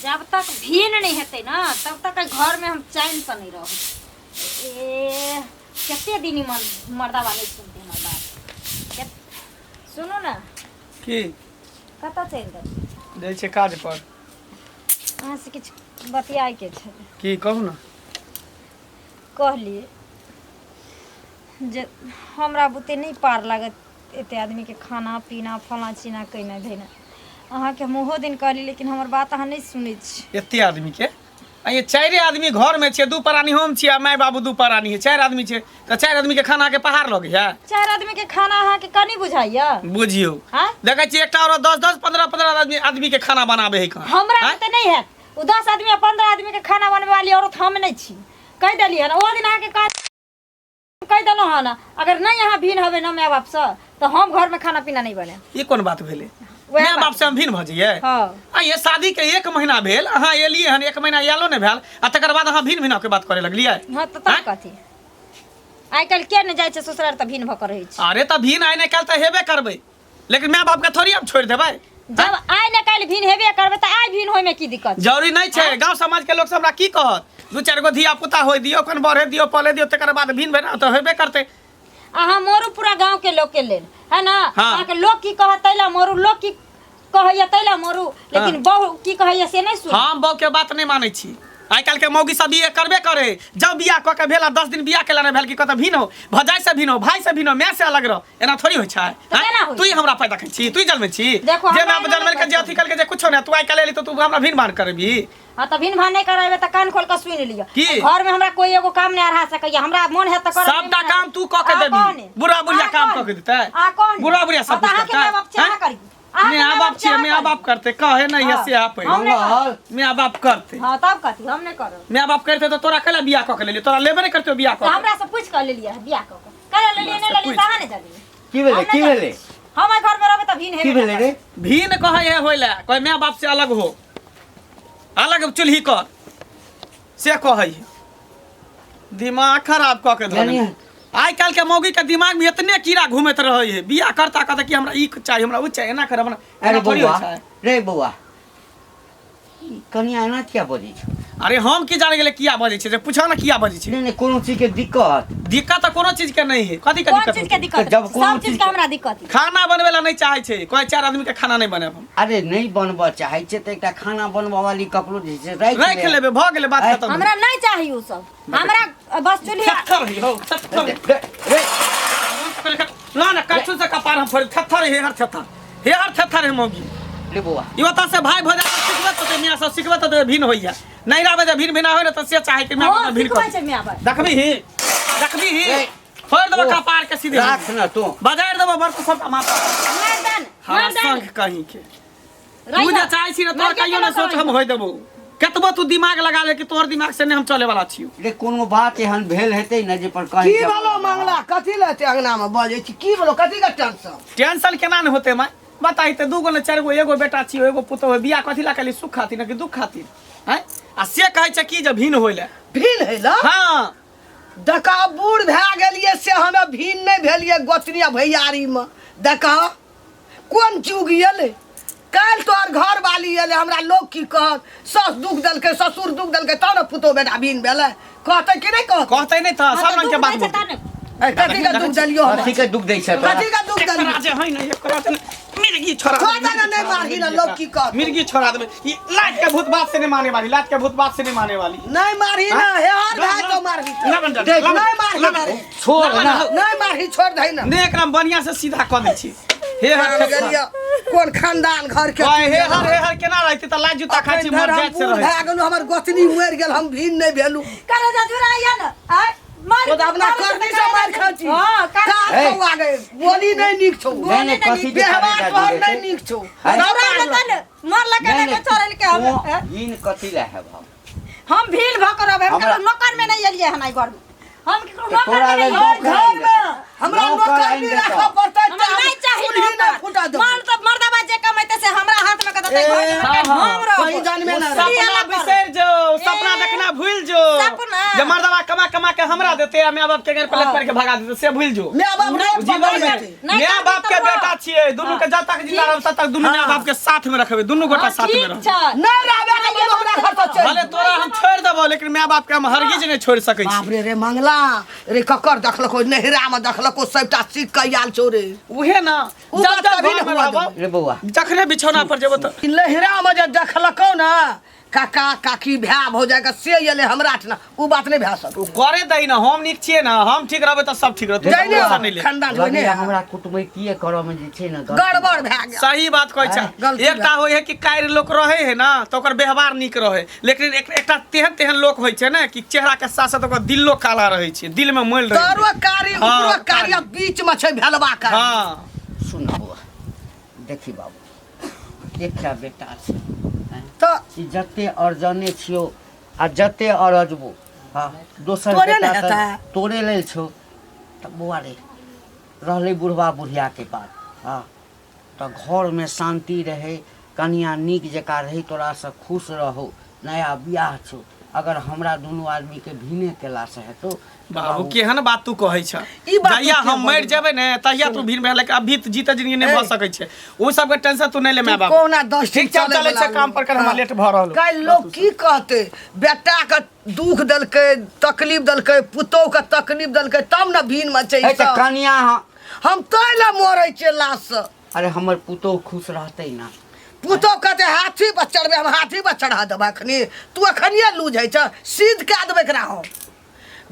जब तक भीन नहीं हेते ना तब तक घर में हम चैन से नहीं रहो। ए कितने दिन मर्दा वाले सुनते हैं बात। सुनो ना की कत चल जाइ छै काज पर अहाँ से किछ बतियाए के छै की कहू ना कहलिए जे हमरा बुते नहीं पार लागत एते आदमी के खाना पीना फला चीना कइना धइना अहाँ के मुँहो दिन कहली लेकिन हमर बात अहाँ नहीं सुनै छी। एते आदमी के ये चारे आदमी घर में छे, दू प्राणी हम छियै, माय बाबू दू प्राणी है, चार आदमी छे तो चार आदमी के खाना के पहाड़ लगे है। चार आदमी के खाना अहाँ के कनी बुझाइया बुझियो देखे छी एकटा और 10 15 आदमी के खाना बनाबे है कहां हमरा में त नहीं है। उ 10 आदमी या 15 आदमी के खाना बनवे वाली औरत हम नहीं छी। कह देलिए ना ओ दिन अहाँ के कह देलो ह ना अगर नहीं यहाँ भीन हवे ना माय बाप से तो हम घर में खाना पीना नहीं बने। ये कौन बात भेले माय बाप से हम भीन भ जइए। हां ये शादी के 1 महीना भेल अहाँ एलिए हन 1 महीना यालो ने भेल आ तकर बाद अहाँ भीन के बात करे लगलिए। हां त तब कथि आइ काल के न जाय छै ससुराल त भीन भ कर रहै छै। अरे त भीन आइ ने काल त हेबे करबै लेकिन माय बाप के थोड़ी हम छोड़ देबै। जब आइ न काल भीन हेबे करबै त आइ भीन होय में की दिक्कत जरूरी नहीं छै। गांव समाज के लोग से हमरा की कहत 2-4 गो धिया पुता होय दियो कन बढ़े दियो पले दियो तकर बाद भीन भेना त हेबे करते। अहाँ मोरू पूरा गांव के लोग के लेल है ना अहाँ के लोग की कहत तैला मोरू लोग की कहैया तैला मोरू लेकिन बहु की कहैया से नहीं सुन। हम बहु के बात नहीं मानै छी। आइ काल के मौगी सब ये करबे करे जब बियाह क के भेला 10 दिन बियाह केला ने भेल की कत भीनो भजाई से भीनो भाई से भीनो मैं से अलग रह एना थोड़ी होय छै। तू ही हमरा पैदा छी तू ही जन्मे छी जे मैं जन्मे के जे अथी कल के जे कुछो ने तू आइ काल एली तो तू हमरा भीन भान करबी। हां त भीन भान नहीं करबे त कान खोल के सुन लियो घर में हमरा कोई एगो काम नहीं आ सकैया हमरा मन है त कर सबटा काम तू क के देबी बुढ़ा बुढ़िया काम क के देतै बुढ़ा बुढ़िया सब कुछ करतै। मैं बाप छी मैं बाप करते कहे नहीं है से आप मैं बाप करते। हां तब कथि हम नहीं करो मैं बाप करते तो तोरा कला बियाह क के ले तोरा लेबे नहीं करते बियाह क हमरा से पूछ कर ले लिया बियाह क करे ले लिए नहीं ले लिए कहां ने जाबी की भेले हम घर में रहबे त भीन है की भेले रे भीन कहे है होइला कोई मैं बाप से अलग हो अलग चुल्ही कर से कहे दिमाग खराब क के धरे। आइ काल के मौगी के दिमाग में इतने कीड़ा घूमत रहे है बियाह करता कहता कि हमरा ई चाहिए हमरा उ चाहिए एना करब ना। अरे बउआ रे बउआ कनिया एना क्या बजै छ। अरे हम की जाने गेले किया बजै छै जे पूछो ना किया बजै छै। नहीं कोनो चीज के दिक्कत तो कोनो चीज के नहीं है कथि के दिक्कत चीज के दिक्कत जब सब चीज के हमरा दिक्कत खाना बनवेला नहीं चाहे छै कोई 4 आदमी के खाना नहीं बनाब हम। अरे नहीं बनबा चाहे छै त एकटा खाना बनबा वाली ककरो जे छै राख लेबे भ गेले बात खत्म। हमरा नहीं चाहिए उ सब हमरा बस चुली ना ना कछु से कपार हम फोड़ थथर हे हर थथर है मौगी ले बउआ ई बता से भाई भजा सिखबे तो मियां सब सिखबे तो भीन होइया नहीं रहबे जे भीन बिना होय न त से चाहे कि मैं भीन कर देखबी ही फोड़ देबो कपार के सीधे राख ना तू बाजार देबो बड़ तो सब माता हां संग कहीं के तू जे चाहे छी न तोर कहियो न सोच हम होय देबो कतबो तू दिमाग लगा ले कि तोर दिमाग से नहीं हम चले वाला छियो। रे कोनो बात एहन भेल हेतै न जे पर कहीं की बोलो मंगला कथि लेते अंगना में बजे छी की बोलो कथि का टेंशन केना न होते माय बताई ते 2 गो न 4 गो एगो बेटा छियो एगो पुतो है बियाह कथि ला केली सुख खातिर न कि दुख खातिर हैं आ से कहै छै कि जे भीन होइले भीन हैला। हां दका बूढ़ भै गेलिए से हमें भीन नहीं भेलिए गोतनिया भैयारी में दका कोन चुग गेले काल तोर घर वाली एले हमरा लोग की कहत सस दुख दल के ससुर दुख दल के त न पुतो बेटा भीन भेले कहते कि नहीं कहते नहीं था सब रंग के बात कथि का दुख दलियो कथि के दुख दै छै कथि का दुख दलियो राजे है नहीं एकरा मिर्गी छोड़ा छोड़ा ना नहीं मारही ना लोग की कहत मिर्गी छोड़ा दे ये लात के भूत बात से नहीं मारने वाली लात के भूत बात से नहीं मारने वाली नहीं मारही ना हे हर भाई तो मारही ना बन जा नहीं मारही छोड़ ना नहीं मारही छोड़ दई ना ने एकरा बढ़िया से सीधा कर दै छी हे हर गेलिया कोन खानदान घर के हे हर केना रहते त लाज जूता खाइ छी मर जात से रहे भाग गेलु हमर गोतनी मर गेल हम भीन नहीं भेलु करे जा जुराइया न मार तो अपना करनी से मार खाची हां का तो आ गए बोली नहीं निक छौ नहीं कथि बेहवा तोहर नहीं निक छौ मार लगा के छोड़ल के हम भीन कथि ला है हम भील भकर अब हम नौकर में नहीं एलिए हनाई घर में हम तोरा ले घर में हमरा नौकर नहीं रखा पड़ता नहीं चाहिए मार तो मर्दाबा जे कमाइते से हमरा हाथ में कदते हम रहो कहीं जान में ना सपना बिसर जो सपना देखना भूल जो जे मर्दाबा कमा कमा के हमरा देते मैं बाप के घर पलट पर के भगा देते से भूल जो मैं बाप जीवन में मैं बाप के बेटा छिए दोनों के जब तक जिंदा रहब तब तक दोनों मां बाप के साथ में रखबे दोनों गोटा साथ में रह नहीं रहबे हो लेकिन माय बाप के हम हरगिज नहीं छोड़ सकै बाप छी रे रे मंगला रे ककर देखलको नहिरा में देखलको सबटा सीख के आयल छौ रे उहे ना उ जब बात जब कभी घर में नहीं हुआ रहबो रे बौआ जखने बिछौना पर जेबो त नहिरा में जे देखलको ना काका काकी भाय भौजाई से एले हमरा ठना उ बात नहीं भै सक उ करे दै ना हम नीक छियै ना हम ठीक रहबै त सब ठीक रहतै जाइने टेंशन नहीं ले खानदान होइने लगैया हमरा कुटुम्बीय करऽ में जे छै ने गड़बड़ भै गेल सही बात कहै छै गलती एकटा होय है कि कायर लोक रहे है ना तो ओकर व्यवहार नीक रहे लेकिन एकटा तेहन तेहन लोक होय छै ना कि चेहरा के साथ साथ ओकर दिलो काला रहे छै दिल में मोल रहे तोरो कारी उपरो कारी बीच में छै भेलवा का हां सुन बौआ देखी बाबू एकटा बेटा छै तो ई जते अर्जने छियो आ जते अरजबो हाँ दोसर तोरे बेटा ने से हेतै। तोरे लेल छौ त बुआ रे रहले बुढ़वा बुढ़िया के बात हाँ तो घर में शांति रहे कनिया नीक जका रही तोरा से खुश रहो नया बियाह छौ अगर हमरा दोनों आदमी के भिने केला से हेतौ बाबू केहन बात तू कहै छ ई बात जहिया तू हम के मर जेबै ने तहिया तू भीड़ भेल अभी तो जीते जिंदगी नहीं भ सकै छै ओ सब के टेंशन तू नहीं ले मैं बाबू कोना 10 ठीक चले छै काम पर कर हमरा लेट भ रहल काल लोग की कहते बेटा के दुख दलकै तकलीफ दलकै पुतौ के तकलीफ दलकै तब न भीन में छै है त कनिया हम तैले मरै छियै लाश से अरे हमर पुतौ खुश रहतै ना पुतौ कहते हाथी पर चढ़बे हम हाथी पर चढ़ा देबै अखनी तू अखनिए लूज है छ सीध कए देबै एकरा हम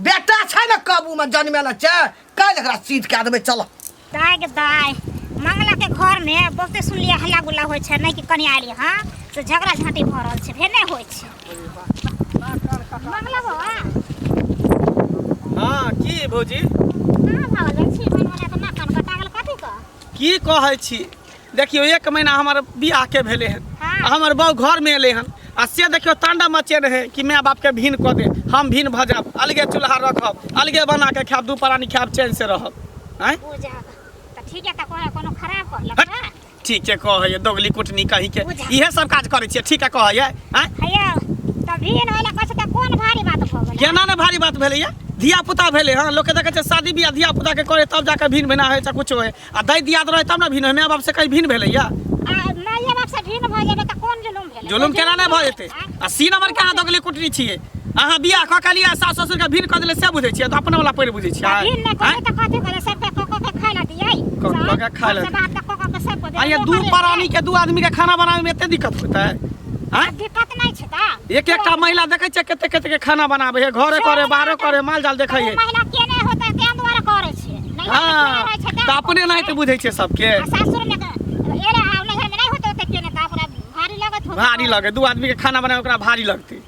बेटा छै न काबू में जन्मेला छै काल एकरा सीध कए देबै चल दाय के दाय मंगला के घर में बहुते सुनलिए हल्ला गुल्ला होइ छै नहीं कि कनिया आली हां से झगड़ा झांटी भ रहल छै फेर नहीं होइ छै मंगला बाबा हां की भौजी कहां भागल जाइ छी बनवाला त ना कान कटा गेल कथि का की कहै छी देखियो 1 महीना हमर बियाह के भेले हन हाँ। हमर बहु घर में एले हन आ से देखियो तांडा मचे रहे कि माय बाप के भीन क दे हम भीन भजब अलगे चूल्हा रखब अलगे बना के खाब दू परानी खाब चैन से रहब हैं बुझा त ठीक है त कोनो खराब कर हट, लगता ठीक है कहै दोगली कुटनी कहि के बुझा। इहे सब काज करे छियै ठीक है कहै हैं हैया त भीन होला कछ त कोन भारी बात भ गेल केना ने भारी बात भेलै या धिया पुता भेले हां लोग के देखे छै शादी बियाह धिया पुता के करे तब जाके भीन बना होय छै कुछ होय आ दै दियाद रहे तब ना भीन होय माय बाप से कहीं भीन भेलै या माय बाप से भीन भ जेबे त कोन जुलुम भेल जुलुम केना ने भ जेतै आ सी नंबर के अहाँ दोगली कुटनी छियै अहाँ बियाह क के लिया सास ससुर के भीन क देले से बुझै छियै तो अपने वाला पहिले बुझै छियै भीन नहीं करे त कथि करे सब के कोको के खाय ला दियै कोको के खाय ला सब बात त कोको के सब को दे आ ये दू प्राणी के दू आदमी के खाना बनावे में एते दिक्कत होता है हैं दिक्कत नहीं छै त एक एकटा महिला देखे छै कते कते के खाना बनावे है घरे करे बाहरे करे माल जाल देखै है महिला के नहीं होता तें द्वारा करे छै नहीं हां तो अपने नहीं तो बुझै छै सबके सासुर में एरे आव नहीं घर में नहीं होता त के ने त अपना भारी लगत हो भारी लगे दू आदमी के खाना बनावे ओकरा भारी लगते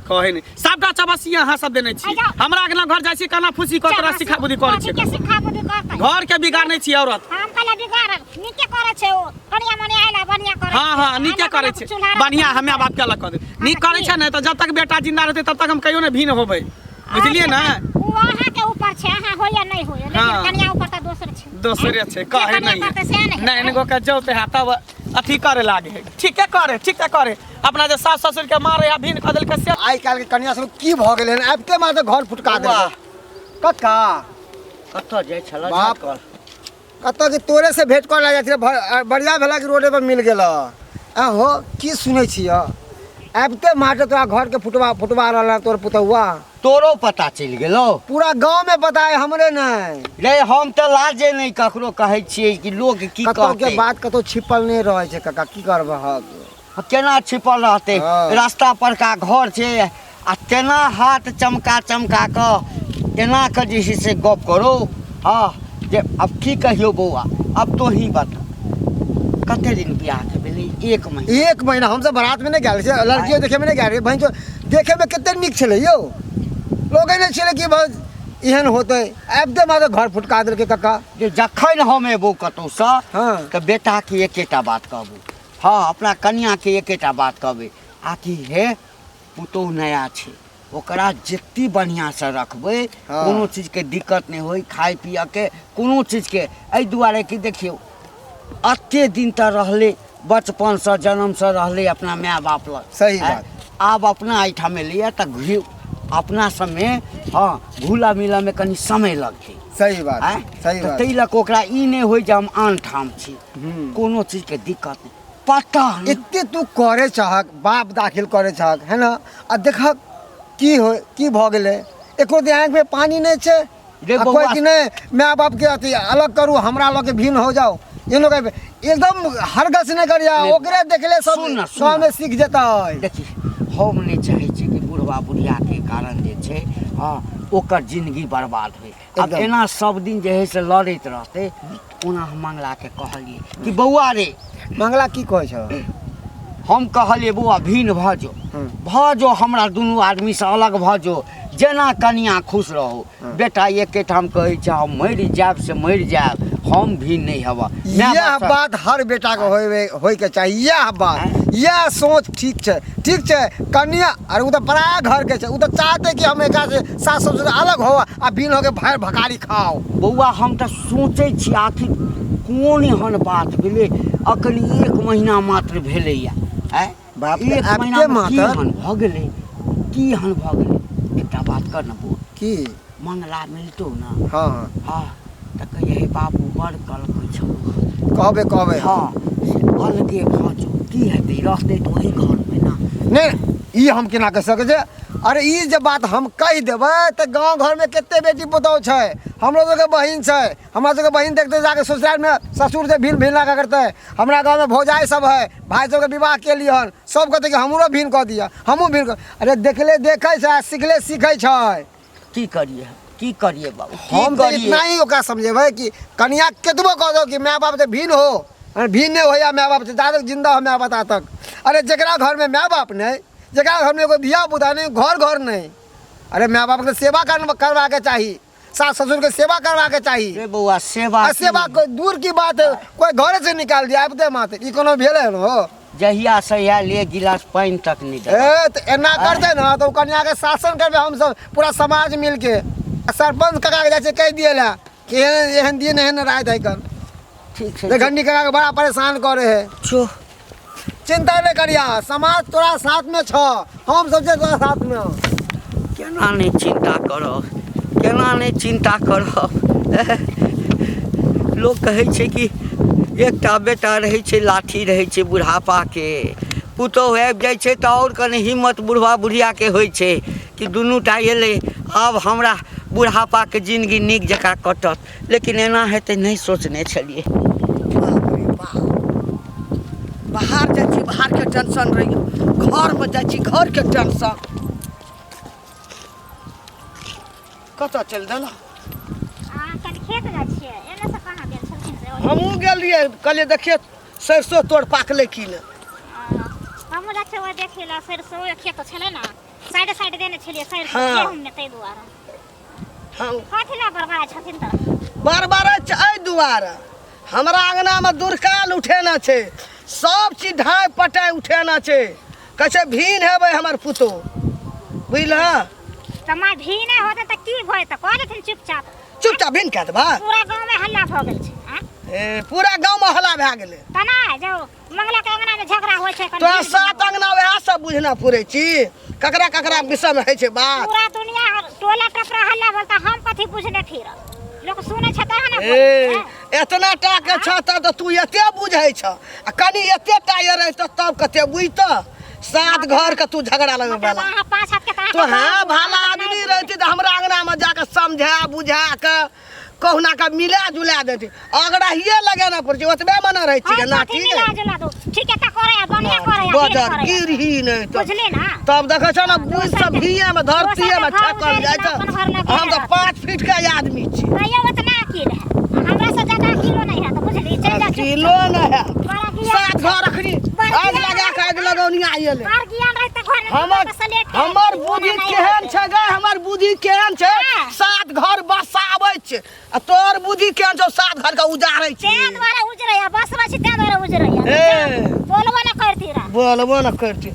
कहे नहीं सबका चबसिया अहाँ सब देने छी हमरा के घर जाय छी काना फुसी क तोरा सिखा बुद्धि करे छी के सिखा बुद्धि करतै घर के बिगाड़ नहीं छी औरत हम कला बिगाड़ नीके करे छै ओ कनिया मने आइला बढ़िया करे हाँ हाँ नीके करे छै बढ़िया हमे बाप के अलग कर दे नीक करे छै ने तो जब तक बेटा जिंदा रहते तब तक हम कहियो ने भीन होबै बुझलिए ना वो अहाँ के ऊपर छै अहाँ होया नहीं होया लेकिन कनिया ऊपर त दोसर छै दोसरे छै कहे नहीं नहीं इनको के जोते है तब अथी करे लागे है ठीक है करे अपना जे सास ससुर के मारे या भीन खदल के से आइ काल के कन्या सब की भ गेलै हन आबिते मार घर फुटका दे कक्का कतऽ जाइ छल बाप कतऽ के तोरे से भेंट कर लागे छै बढ़िया भेला कि रोडे पर मिल गेल हो की सुनै छी आबिते मार तोरा घर के फुटवा रहल तोर पुतहुआ तोरो पता चलि गेलो पूरा गांव में पता है हमरे नहीं रे हम तो लाजे नहीं ककरो कहै छियै कि लोग की कतौ कहतै के बात कतौ छिपल नहीं रहे छै कक्का की करबह केना छिपल रहतै हाँ। रास्ता पर का घर छै आ तेना हाथ चमका क एना के जे छै से गप करो हाँ जे अब की कहियो बौआ अब तो ही बता कते दिन बियाह के भेलै 1 महीना 1 महीना हम सब बारात में नहीं गेल छै लड़कियों देखे में नहीं गेल भाई जो देखे में कितने निक छले यो लोग नहीं छले कि बस एहन होते आबिते मार घर फुटका देल के कक्का जे जखन हम एबो कतौ से हाँ तो बेटा के एकेटा बात कहबो हाँ अपना कन्या के एकेटा बात कहबे आकि हे पुतौह नया छै ओकरा जत्ती बढ़िया से रखबै हाँ। कोनो चीज के दिक्कत नहीं होई खाए पिए के कोनो चीज के एहि दुआरे कि देखियो अते दिन त रहले बचपन से जन्म से रहले अपना माय बाप लग सही हैं? बात। आब अपना एहिठाम में लिया त घुर अपना समय हाँ घुला मिला में कनी समय लगतै सही बात हैं? सही त बात तै लक ओकरा ई नहीं होई जे हम आन ठाम छी कोनो चीज के दिक्कत नहीं पता नहीं इतने तू करे चाहक बाप दाखिल करे चाहक है ना आ देखक की भऽ गेलै एको दिन आँखि में पानी नहीं छे रे कोई बौआ कि नहीं माय बाप के अथी अलग करू हमरा लोग के भिन्न हो जाओ ये लोग एकदम हरगस नहीं करिया ओकरे देखले सब सुन न, सुन गाँव न। में सीख जेतै देखी हम नहीं चाहे छी कि बुढ़वा बुढ़िया के कारण जे छै हाँ ओकर जिंदगी बर्बाद होय अब एकदम। एना सब दिन जे है से लड़ैत रहते ओना हम मंगला के कहलिए कि बौआ रे मंगला की कहै छौ हम कहलिए बौआ भिन्न भऽ जो हमरा दुनू आदमी से अलग भऽ जो जेना कनिया खुश रहो बेटा एकेठाम कहै छै हम मरि जायब से मरि जायब हम भी नहीं हवा यह बात हर बेटा को होय के चाहिए यह बात यह सोच ठीक है कन्या अरे उ तो पराया घर के उ तो चाहते कि हम एक से सास ससुर अलग हो आ बिन हो के भाई भकारी खाओ बौआ हम तो सोचे छी आखिर कोन एहन बात भेलै अखन 1 महीना मात्र भेलैया बाप रे, एक आबते महीना मात्र? की हन भऽ गेलै की हन भऽ गेलै एकटा बात कर न बौआ की मंगला मिलतौ न हाँ हाँ तऽ कहिए हे बाबू बड़ कलकै छौ कहबे हाँ से अलगे भाजो की हेतै रहतै तऽ वही घरमे ना नहीं ई हम केना कह सकै छै अरे ई जे बात हम कह देबै तऽ गांव घर में कते बेटी पुतौह छै हमरो सबके बहिन छै हमरा सबके बहिन देखते जाके ससुराल में ससुर से भिन्न भिन्न लगा करते हमरा गांव में भौजाई सब है भाई सबके विवाह के लिए हन सब कहते कि हमरो भिन्न कह दिया हमहूँ भिन्न कह अरे देखले देखे छै सिखले सीखे छै की करिए बाबू हम तो इतना ही ओकरा समझेबै कि कनिया केतबो कह दो कि माय बाप से भिन्न हो भिन्न नहीं हो या माय बाप से ज्यादा जिंदा हो माय बाप तक अरे जकरा घर में माय बाप नहीं जकरा घर में कोई धिया पुता नहीं घर नहीं अरे माय बाप के सेवा करवा के चाहिए सास ससुर के सेवा करवा के चाहिए रे बौआ सेवा सेवा कोई दूर की बात है कोई घर से निकाल दिया आबते माते ई कोनो भेले हो जहिया से या ले गिलास पानी तक नहीं दे ए तो एना करते ना तो कन्या के शासन करबे हम सब पूरा समाज मिल के सरपंच काका के जाके कह दिए ला कि एहन दिन एहन रात है कर ठीक है घंटी काका के बड़ा परेशान करे है छो चिंता नहीं करिया समाज तोरा साथ में छ हम सब तोरा साथ में हो केना नहीं चिंता करो लोग कहै छै कि एकटा बेटा रहै छै लाठी रहै छै बुढ़ापा के पुतौह आबि जाइ छै तऽ और कने हिम्मत बुढ़वा बुढ़िया के होइ छै कि दुनूटा एलै आब हमरा बुढ़ापा के जिंदगी नीक जकाँ कटत लेकिन एना हेतै नहीं सोचने छलिए बाहर जाइ छी बाहर के टेंशन रहियो घर में जाइ छी घर के टेंशन कतऽ चल देला कल खेत जाइ छियै एने से कहाँ गेल छलखिन से हमहूँ गेलियै कहलियै देखिए सरसों तोड़ पाकलै कि ने हमहूँ जाइ छियै ओहि देखै लए सरसों खेत छलै ने साइड देने छलियै सरसों हाँ। गेहूँमे ताहि दुआरे हम कथी लए बरबाद छथिन तऽ बार एहि दुआरे हमरा अंगनामे दुरकाल उठेना छै सब चीज ढाइ पटाइ उठेना छै कहै छै भीन हेबै हमर पुतोह बुझलह तऽ माय भी नहि होतै तऽ की भय तऽ कह देथिन चुपचाप भीन कए देबा पूरा गाँवमे हल्ला भऽ गेल छै ए पूरा गाँवमे हल्ला भए गेलै तऽ नहि जो मंगला के अंगनामे झगड़ा होइ छै तोरा सात अंगना वएह सब बुझना पुरै छी ककरा विषयमे होइ छै बात पूरा दुनिया टोला टपरा हल्ला बोल तऽ हम कथी बुझने फिरब लोक सुनै छै तहन ने ए बोलै छै। एतना टा के छ तऽ तू एते बुझै छ आ कनी एते टा ये रहित तब कते बुझत सात घर के तू झगड़ा लगबे मतलब वाला अहाँ पाँच हाथ के तऽ तो अहाँके हाँ घर भला आदमी रहती तो हमरा अंगना में जाके समझा बुझा के कहुना का मिला जुला देती अगड़ा हिये लगे ना पड़ ओतबे मन रहे छी हम ना कथी ठीक मिला है जुला दो ठीक है करे या बढ़िया करे या बजर गिरही नहीं तो बुझली ना तब देखे छ ना बुझ सब हिये में धरतीये में ठकल जाय छ हम तो 5 फीट के आदमी छी कहियो उतना की रहे हमरा से ज्यादा किलो नहीं है तो बुझली चल जा किलो न है बड़ा ज्ञान सात घर रखनी आग लगा के आग लगौनी आइले बार ज्ञान रहते घर में हमर बुद्धि केहन छै गे हमर बुद्धि केहन छै सात घर बसाबै छै आ तोर बुद्धि केहन छौ सात घर के उजाड़ै छै तें द्वारा उजरैया बसबै छी तें द्वारा उजरैया ए बोलबो न करती रा बोलबो न करती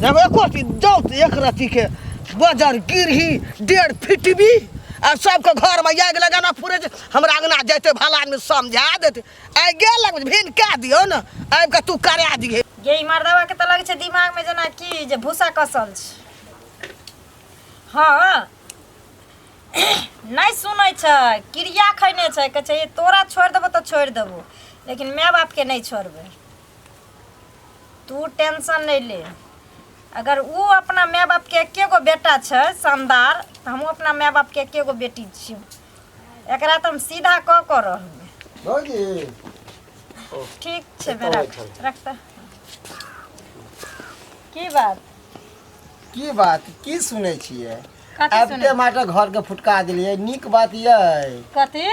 जब एको ती दौत एक रति के बजर गिरही 1.5 फीट भी आ सबके घर में आग लगाना पूरे हमरा अंगना जैते भला आदमी समझा देते आइ गेल लग भिन कह दियो न आबि के तू करा दिहे गे ई मर्दवा के तऽ लगे छै दिमाग में जेना की जे भूसा कसल छै हाँ नहीं सुनै छै क्रिया खैने छै कहै छै तोरा छोड़ देबो तऽ छोड़ देबो लेकिन माय बाप के नहीं छोड़बै तू टेंशन नहीं ले अगर वो अपना माय बाप के एके गो बेटा छै शानदार तो हम अपना माय बाप के एके गो बेटी छियै एकरा तो हम सीधा क रहबै भौजी ठीक छै बेटा रखता की बात की सुनै छियै कथी आबिते सुनै माटे घर के फुटका दिलियै नीक बात ये कथी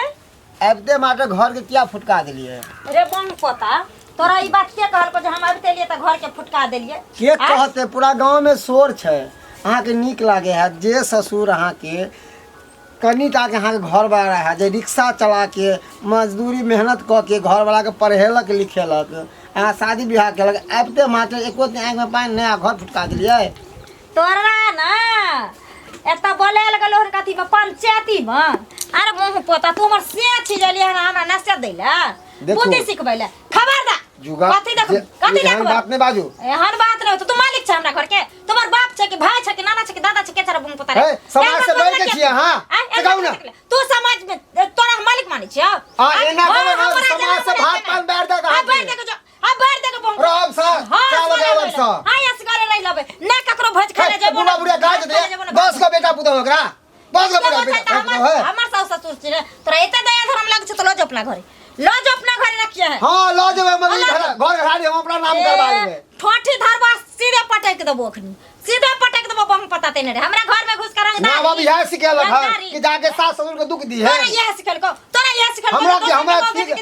आबिते माटे घर के किया फुटका दिलियै रे बंग पोता तोरा ई बात के कहलको जे हम आबिते लिए त घर के फुटका देलिए के कहते पूरा गांव में शोर छै अहाँ के नीक लागे है जे ससुर अहाँ के कनिटा के अहाँ के घर वाला है जे रिक्शा चला के मजदूरी मेहनत क के घर वाला के पढ़ेलक लिखेलक अहाँ शादी ब्याह केलक आबिते माटे एको दिन आँखि में पानि नया घर फुटका दिलियै तोरा ना एत बोले लगलो हन कथी में पंचायती में अरे मुंह पोता तू हमर से छी जलिए हन हमरा नस्ता दैला बुद्धि सिखबैला खबरदार जुगा कथी देखब बात नहीं बाजू हर बात नहीं तो तू मालिक छ हमरा घर के तुम्हार बाप छ कि भाई छ कि नाना छ कि दादा छ के छरा बुंग पोता रे समाज से बैठ के छियै हां कहू ना तू समाज में तोरा मालिक माने छ हां एना करे समाज से भात पान बैठ दे हां बैठ दे जो हां बैठ दे बुंग राम सा चल जाओ सा हां यस करे रह लबे ना ककरो भज खाने जेबो बुढ़ा बुढ़ा गाज दे 10 का बेटा पुतो ओकरा 10 का बेटा है हमर सास ससुर छी तोरा एते दया धर्म लाग छ तो लो जो अपना घरे लो जो अपना घरे रखिए है हां लो जो मम्मी घर घाड़ी हम अपना नाम करवा लेबे ठोठी धरबा सीधे पटक देबो अखनी सीधे पटक देबो बम पता तेने रे हमरा घर में घुस कर रंग ना बाबू यह सिखेल कि जाके सास ससुर को दुख दी है तोरा यह सिखल को हमरा ठीक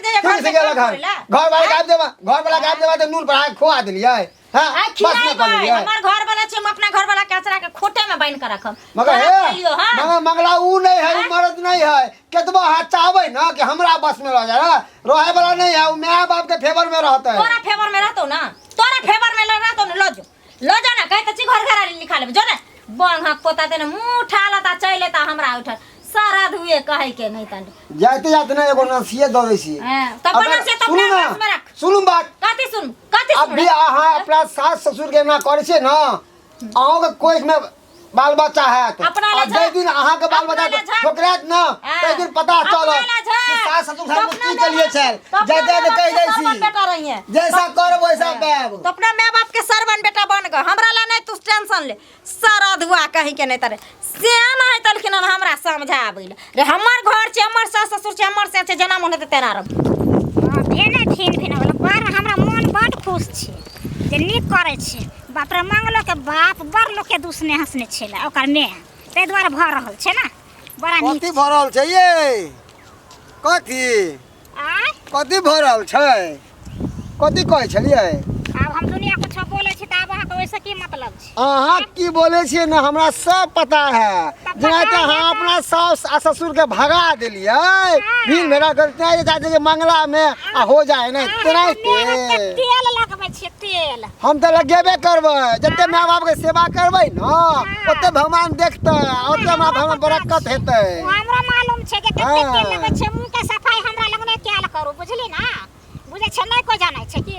सिखेल घर वाला गाब देबा तो नून पड़ा खोआ देलिए हां बस में कर लिया हमर घर वाला छै हम अपना घर वाला कचरा के खोटे में बांध कर रखम मगर है मंगला ऊ नहीं है ऊ मर्द नहीं है केतबो हाथ चाहबे ना कि हमरा बस में रह जाए रहे वाला नहीं है ऊ माय बाप के फेवर में रहता है तोरा फेवर में रहतो ना तोरा फेवर में रहतो ना लो जो ना कहे त घर घरा लिखा ले जो ना बंग हां पोता देने मुंह उठा लता चले ता हमरा उठ सारा धुए कहे के नहीं तन जाते ना एगो नसिए द दै छी तब बना से तब में रख सुनु बात कथी सुन अभी अहाँ अपना सास ससुर के ना करे छे ना अहाँ के कोई में बाल बच्चा है तो और जे दिन अहाँ के बाल बच्चा ठोकरात ना ते दिन पता चलत कि सास ससुर हम की के लिए छै जाते ने कह दै छी बेटा रही है जैसा करब वैसा पाब तो अपना माय बाप के सरवन बेटा बन ग हमरा ला नहीं तू टेंशन ले सारा धुआ कहि के नहीं तरे सियाना है तलखिन हमरा समझाबैला रे हमर घर छै हमर सास ससुर छै हमर से छै जना मन ते तेरा रब भेने फिन वाला पर हमरा मन बड खुश छै जे नीक करे छै बाप रे मंगलो के बाप बड़ लोग के दुसने हंसने छेला ओकर ने ते द्वारा भ रहल छै ना बड़ा नीक कथी भरल छै ये कथी भरल छै कथी कहै छलियै अब हम दुनिया कुछ बोले छी त अब अहाँ के वैसे की मतलब छै अहाँ की बोले छियै ना हमरा सब पता है जेनाते अहाँ अपना सास आ ससुर के भगा देलियै फिर मेरा करते हैं चाहते कि मंगला में आ हो जाए ना तेनाहिते तेल लगबै छी तेल हम तो लगेबे करबै जते माय बाप के सेवा करबै ना ओते भगवान देखतै ओते हमरा भगवान बरकत हेतै हमरा मालूम छै कि कते तेल लगै छै मुंह के सफाई हमरा लगने क्या करू बुझली ना बुझे छै नहीं को जानै छै की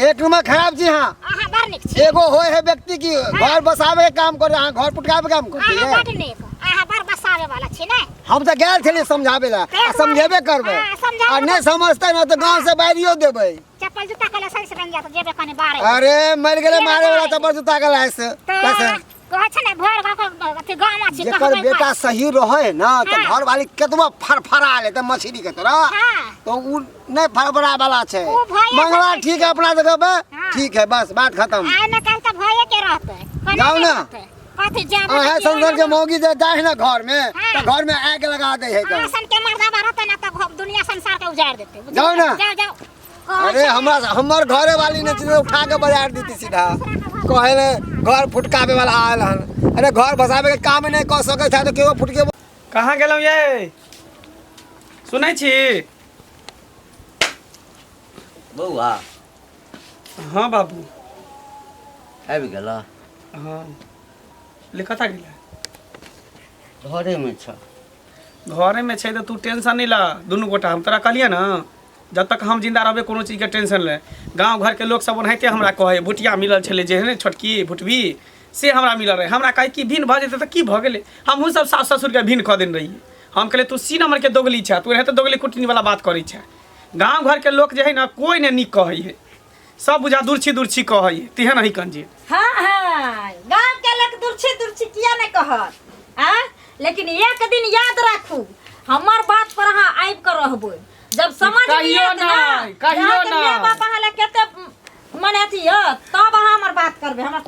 एक नंबर खराब जी हाँ अहाँ बड़ नीक छी एगो होय है व्यक्ति की घर बसावे के काम करे अहाँ घर पुटकावे के काम करती अहाँ है बड़ नीक अहाँ बड़ बसावे वाला छी नै हम तो गेल छलिए समझावे ला आ समझेबे करबै आ नहीं समझतै ना तो गांव से बाहरियो देबै चप्पल जूता के लाइसेंस बन जात जेबे कने बारे अरे मर गेले मारे वाला चप्पल जूता के लाइसेंस कैसे कहै छै ने भर अथी गाम छी जेकर बेटा सही रहे ना तो घर वाली केतबो फरफरा ले त मछली के तरह तो उ नहीं फरफरा वाला छै मंगला ठीक है अपना जगह पे ठीक है बस बात खत्म आइ न कल त भये के रहतै जाओ ना कथी जाबे है संसार के मौगी जे जाए ना घर में तो घर में आग लगा दे है तो सन के मर्दा रहतै ना त दुनिया संसार के उजाड़ देतै जाओ ना जाओ अरे हमर घरे वाली ने चीज उठा के बाजार दी सीधा कहले घर फुटकावे वाला आयल हन अरे घर बसावे के काम नहीं कर सके था तो केओ फुटके कहाँ गेलौ ये सुनै छी बौआ हाँ बाबू आबि गेला हाँ लिखता गेला घरे में छ घरे में छै तो तू टेंशन नहीं ला दुनू गोटा हम तोरा कहलिए ना जब तक हम जिंदा रहबे कोनो चीज के टेंशन ले गांव घर के लोग सब ओनाहिते हमरा कहे भुटिया मिलल छले जे है छोटकी भुटवी से हमरा मिलल रहे हमरा कहे कि भिन भ जेते त की भ गेले हमहू सब सास ससुर के भिन ख देन रही हम कहले तू सी नंबर के दोगली छ तू रहते दोगली कुटनी वाला बात करी छ गांव घर के लोग जे है ना कोई ने निक कहे है सब बुझा दूरछी कहे है तिहे नहीं कंजे हां हां गांव के लोग दूरछी किया नहीं कहत आ लेकिन एक दिन याद राखू हमार बात पर अहाँ आइब कर रहबो जब समझ में कहियो आएत ना नहीं, कहियो यहाँ के माय नहीं। बाप अहाँ ले केते मने अथी है तब अहाँ हमर बात करबे हमर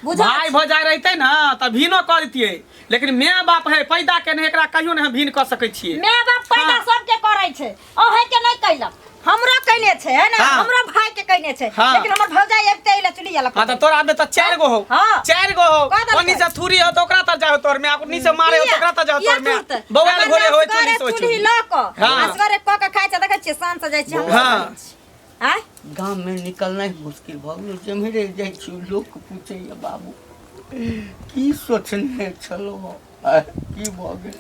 बुझा भाई भौजाई रहते ना त भीनो कर दितिए लेकिन माय बाप है पैदा केने एकरा कहियो नहीं हम भीन कर सकै छियै माय बाप पैदा हाँ। सबके करै छै ओहे के नहीं कैलक हमरा कैने छै है ना हाँ। हमरा भाई के कैने छै हाँ। लेकिन हमर भौजाई आबते इला चली जाला हां त तोरा में त 4 गो हो हाँ। 4 गो हो कह देलकै। ओनी से थूरी हो त ओकरा त जाओ तोर में अपनी से मारे हो त ओकरा त जाओ तोर में बौआल घोरे होय चुली सोच चुली ल क हाँ। असगरे क के खाइ छ देखै छियै शान से जाइ छी हम हाँ। आय गाँव में निकलना मुश्किल भ गेल जमरे जाइ छी लोक पूछैया बाबू की सोचने छलो की भ गेल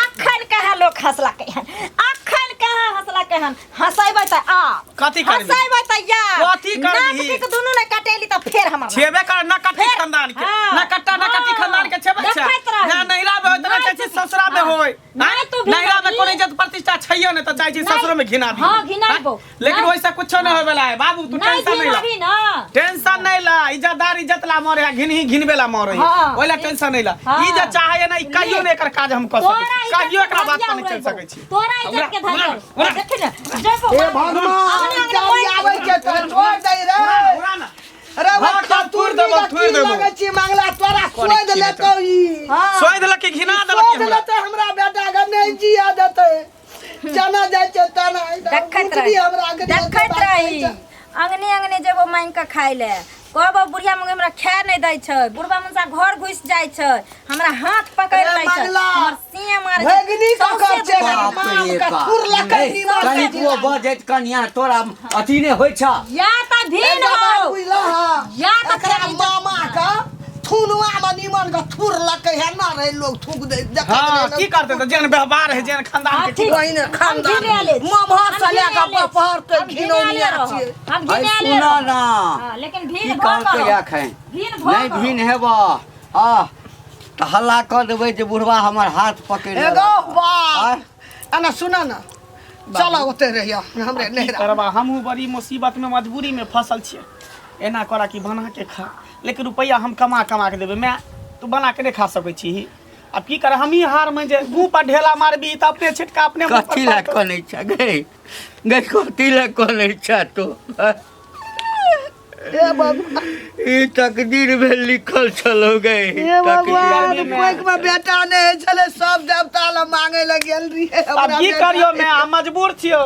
अखन कहाँ लोग हंसला कहन अखन कहाँ हंसला कहन हंसाइबै त आ कथी करबी? हंसाइबै त या कथी करबी? नाक के दुनू ने कटेली त फेर हमर छेबे कर न कट्टी फेर। खानदान के हाँ। न कट्टा न कट्टी हाँ। खानदान के छेबे छै देखैत रही। ना नहिरा में होय त नहीं कहै छी तू- ससुरा में हाँ। होय नहीं तू भी नहिरा में करबी। कोनो इज्जत प्रतिष्ठा छैयो ने त जाइ छी नहीं। ससुरो में घिना दी हाँ, घिनाइबो। लेकिन नहीं। वैसा कुछो नहीं होय वाला है बाबू तू नहीं टेंशन नहीं ला अभी ना टेंशन नहीं ला इज्जतदार इज्जत ला मरे है घिन ही घिनबे ला मरे है हाँ। ओइला टेंशन नहीं ला हाँ। ई जे चाहे ना ई कहियो ने एकर काज हम कर तोरा सकै इज्जत कहियो एकरा बात धरिया पर नहीं चल उड़ैबो। सकै छी तोरा इज्जत के उड़ा, धरिया उड़ा। देख ने जब ए भगवान जाई आवे के तो छोड़ दे रे उड़ा ना अरे हाँ, वो तब तोड़ देबो, तोड़ देबो। लगे छी मंगला तोरा कोने सोद छी लेतो ई हां सोई देलक कि घिना देलक सोद हमरा लेतो हमरा बेटा के नहीं जिया देते जना जाय छै तना देखैत रही रही हमरा के देखैत रही अंगने अंगने जेबो मांग के खाइ ले कहबो बुढ़िया मुंगे हमरा खाए नहीं दै छै बुढ़बा मुंसा घर घुस जाइ छै हमरा हाथ पकड़ अरे लै छै मंगला, हमर सीए मार भगनी का कर छै बाप रे का बाप। खुर लकै निमन कनी तू बजैत कनिया तोरा अथी ने होइ छ या त भीन हो या त एकरा तेरी मामा का थुनुआ में निमन का थुर लकै है ना रे लोग थूक दे हां की करते त जेन व्यवहार है जेन खानदान के ठीक। वही ने खानदान हम घिने ले छी। मामा हम से लेकर घिने ले छी। बपहर के हम घिनौनिया घिने ले छिए रहब। हम भाई घिने ले सुना रहब। ना हाँ, लेकिन की भीन कहलकै भो एखन भीन भो नहीं भिन हेबा हां त हल्ला कर देबै जे बुढ़वा हमर हाथ पकड़ एगो बात अना सुना ना चलो ओते रहिया हमरे की नहरा करबा हमहू बड़ी मुसीबत में मजबूरी में फसल छिए एना करा कि बना के खा लेकिन रुपया हम कमा कमा के देबे मैं तू बना के नहीं खा सकै छी अब की करे हम ही हार में जे मुंह पर ढेला मारबी त अपने छिटका अपने मुंह कथी पर ला कनै छ गई गई कथी ला कनै छ तो ए बाबा ई तकदीर में लिखल छलो गई ए भगवान तकदीर में- कोई में बेटा नहीं चले सब देवता ला मांगे लग गेल रही अब की करियो मैं हम मजबूर छियो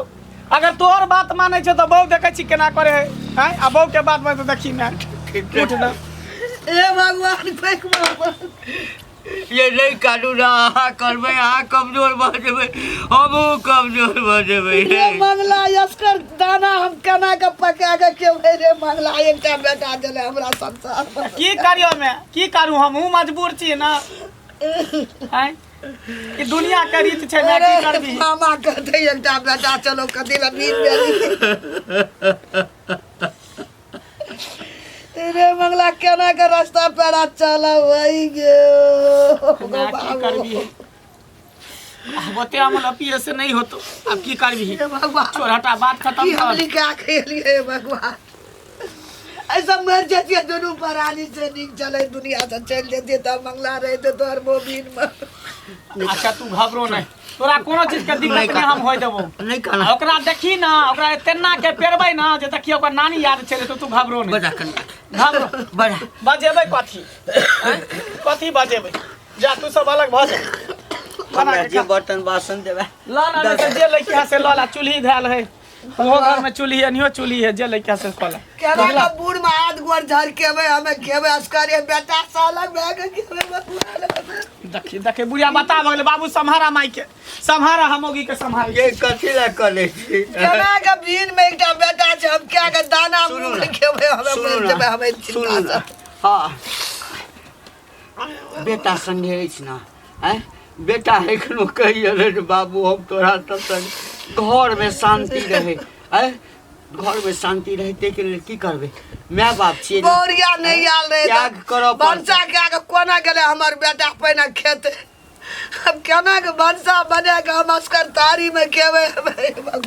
अगर तोहर बात मानै छ त बहु देखै छी केना करे है हैं आ बहु के बात में तो देखी मैं उठ ना ए भगवान कोई ये नहीं कानू ना अहाँ करबै अहाँ कमजोर भ जेबै हमहूँ कमजोर भ जेबै ये मंगला यसकर दाना हम केना के पका के केबै रे मंगला एकटा बेटा देले हमरा संसार में। की करियो मैं की करू हमहू मजबूर छी ना हैं ई दुनिया के रीत छै मैं की अरे करबी मामा कहते एकटा बेटा चलो कथी ला बीन बेली तेरे मंगला केना के रास्ता पेड़ा चला वही गयो मैं की करबी अब ओते अमल अपिए से नहीं होतो अब की करबी हे भगवान छोड़ हटा बात की खत्म हम कर लिखा खेलिए भगवान ऐसा मर जाती दोनों प्राणी से निक चले दुनिया से चल जाती तब मंगला रहते तो हर मोबिन में अच्छा तू घबरो नहीं तोरा कोनो चीज के दिक्कत नहीं हम होय देबो नहीं कहना ओकरा देखी ना ओकरा तेना के पेरबै ना जे देखियो ओकर नानी याद छले तो तू घबरो नहीं बजा कनिया घबरो बजा बजेबै कथी हैं? कथी बजेबै जा तू सब अलग भ जा बना हमरा के जे बर्तन बासन देबै ला ना नहीं तो जे लइका से ला चूल्ही धैल है वो घर में चूल्ही है नियो चूल्ही है जे लइका से खोला केना का बूढ़ में हाथ गोर झर केबे हमें केबे अस्करे बेटा सालक बैग केबे भगवान देखी देखी बुढ़िया बता भगले बाबू सम्हारा माई के सम्हारा हमोगी के सम्हार ये कथी ला करै छी केना का बीन में एकटा बेटा छै हम क्या के दाना सुनू मुंह ना, में केबे हमें सुनू बोल ना, देबे हमें सुनू चिंता ना से हाँ बेटा संगे अछि ना हैं बेटा एखनो कहिए रे बाबू हम तोरा तक घर में शांति रहे हैं घर में शांति रहते के लिए की करबे माय बाप छिए ना, बोरिया नहीं आल रहे त्याग करो बंसा के आगे कोना गेले हमर बेटा पहिने खेते अब केना के बंसा बने के हम अस्कर तारी में केबे भगवान